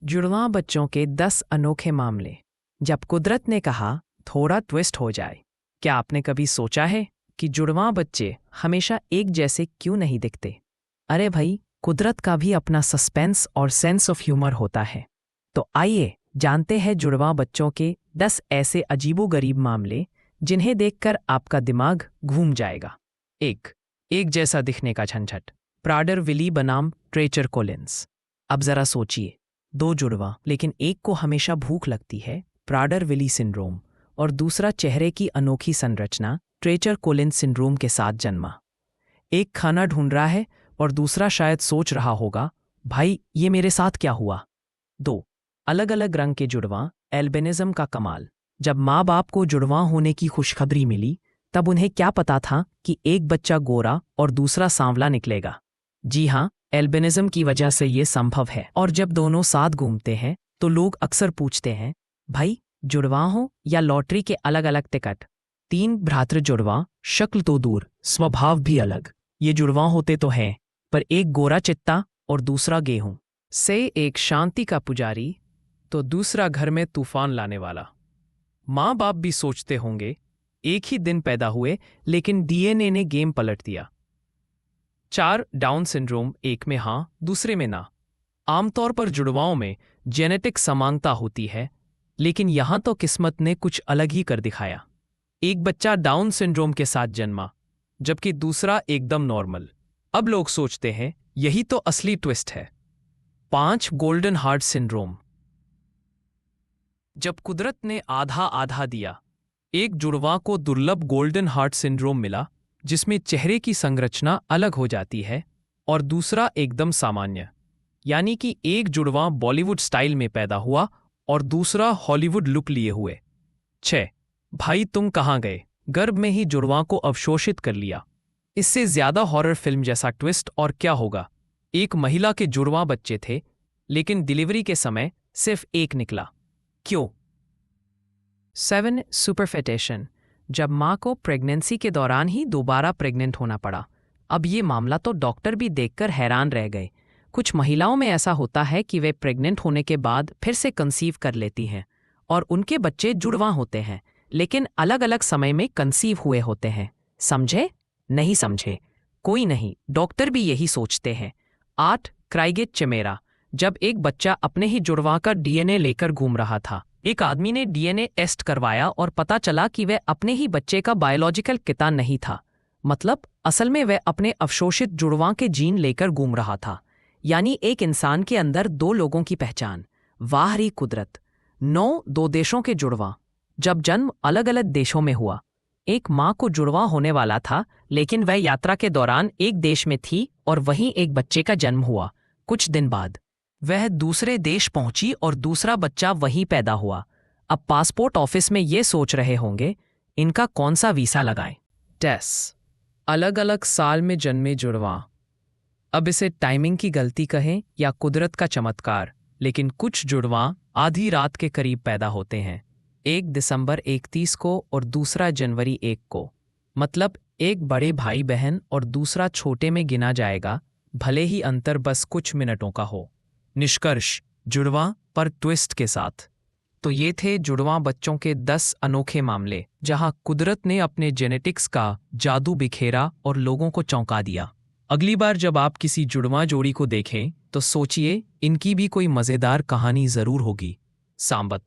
जुड़वां बच्चों के 10 अनोखे मामले। जब कुदरत ने कहा थोड़ा ट्विस्ट हो जाए। क्या आपने कभी सोचा है कि जुड़वां बच्चे हमेशा एक जैसे क्यों नहीं दिखते? अरे भाई, कुदरत का भी अपना सस्पेंस और सेंस ऑफ ह्यूमर होता है। तो आइए जानते हैं जुड़वां बच्चों के 10 ऐसे अजीबोगरीब मामले जिन्हें देखकर आपका दिमाग घूम जाएगा। एक जैसा दिखने का झंझट। प्राडर विली बनाम ट्रेचर कोलिंस। अब जरा सोचिए, 2 जुड़वां लेकिन एक को हमेशा भूख लगती है, प्राडर विली सिंड्रोम, और दूसरा चेहरे की अनोखी संरचना, ट्रेचर कोलिंस सिंड्रोम के साथ जन्मा। एक खाना ढूंढ रहा है और दूसरा शायद सोच रहा होगा, भाई ये मेरे साथ क्या हुआ। 2 अलग अलग रंग के जुड़वां, एल्बिनिज्म का कमाल। जब माँ बाप को जुड़वां होने की खुशखबरी मिली तब उन्हें क्या पता था कि एक बच्चा गोरा और दूसरा सांवला निकलेगा। जी हाँ, एल्बिनिज्म की वजह से ये संभव है। और जब दोनों साथ घूमते हैं तो लोग अक्सर पूछते हैं, भाई जुड़वां हो या लॉटरी के अलग अलग टिकट। 3 भ्रातृ जुड़वां, शक्ल तो दूर, स्वभाव भी अलग। ये जुड़वां होते तो हैं, पर एक गोरा चित्ता और दूसरा गेहूं से। एक शांति का पुजारी तो दूसरा घर में तूफान लाने वाला। माँ बाप भी सोचते होंगे, एक ही दिन पैदा हुए लेकिन डीएनए ने गेम पलट दिया। 4 डाउन सिंड्रोम, एक में हाँ दूसरे में ना। आमतौर पर जुड़वाओं में जेनेटिक समानता होती है, लेकिन यहां तो किस्मत ने कुछ अलग ही कर दिखाया। एक बच्चा डाउन सिंड्रोम के साथ जन्मा, जबकि दूसरा एकदम नॉर्मल। अब लोग सोचते हैं यही तो असली ट्विस्ट है। 5 गोल्डन हार्ट सिंड्रोम। जब कुदरत ने आधा आधा दिया, एक जुड़वां को दुर्लभ गोल्डन हार्ट सिंड्रोम मिला, जिसमें चेहरे की संरचना अलग हो जाती है, और दूसरा एकदम सामान्य। यानी कि एक जुड़वां बॉलीवुड स्टाइल में पैदा हुआ और दूसरा हॉलीवुड लुक लिए हुए। 6 भाई तुम कहाँ गए, गर्भ में ही जुड़वां को अवशोषित कर लिया। इससे ज्यादा हॉरर फिल्म जैसा ट्विस्ट और क्या होगा। एक महिला के जुड़वां बच्चे थे, लेकिन डिलीवरी के समय सिर्फ एक निकला। क्यों? 7 सुपरफेटेशन। जब मां को प्रेगनेंसी के दौरान ही दोबारा प्रेग्नेंट होना पड़ा। अब ये मामला तो डॉक्टर भी देखकर हैरान रह गए। कुछ महिलाओं में ऐसा होता है कि वे प्रेग्नेंट होने के बाद फिर से कंसीव कर लेती हैं और उनके बच्चे जुड़वां होते हैं, लेकिन अलग अलग समय में कंसीव हुए होते हैं। समझे? नहीं समझे? कोई नहीं, डॉक्टर भी यही सोचते हैं। 8 क्राइगेट चिमेरा। जब एक बच्चा अपने ही जुड़वां का डीएनए लेकर घूम रहा था, एक आदमी ने डीएनए टेस्ट करवाया और पता चला कि वह अपने ही बच्चे का बायोलॉजिकल पिता नहीं था। मतलब असल में वह अपने अवशोषित जुड़वां के जीन लेकर घूम रहा था। यानी एक इंसान के अंदर 2 लोगों की पहचान। वाह री कुदरत। 9 2 देशों के जुड़वां। जब जन्म अलग अलग देशों में हुआ। एक माँ को जुड़वां होने वाला था, लेकिन वह यात्रा के दौरान एक देश में थी और वहीं एक बच्चे का जन्म हुआ। कुछ दिन बाद वह दूसरे देश पहुंची और दूसरा बच्चा वहीं पैदा हुआ। अब पासपोर्ट ऑफिस में ये सोच रहे होंगे, इनका कौन सा वीसा लगाएं। टेस अलग अलग साल में जन्मे जुड़वां। अब इसे टाइमिंग की गलती कहें या कुदरत का चमत्कार, लेकिन कुछ जुड़वां आधी रात के करीब पैदा होते हैं। एक दिसंबर 31 को और दूसरा जनवरी 1 को। मतलब एक बड़े भाई बहन और दूसरा छोटे में गिना जाएगा, भले ही अंतर बस कुछ मिनटों का हो। निष्कर्ष, जुड़वां पर ट्विस्ट के साथ। तो ये थे जुड़वां बच्चों के 10 अनोखे मामले, जहां कुदरत ने अपने जेनेटिक्स का जादू बिखेरा और लोगों को चौंका दिया। अगली बार जब आप किसी जुड़वां जोड़ी को देखें तो सोचिए, इनकी भी कोई मजेदार कहानी जरूर होगी। सांबत।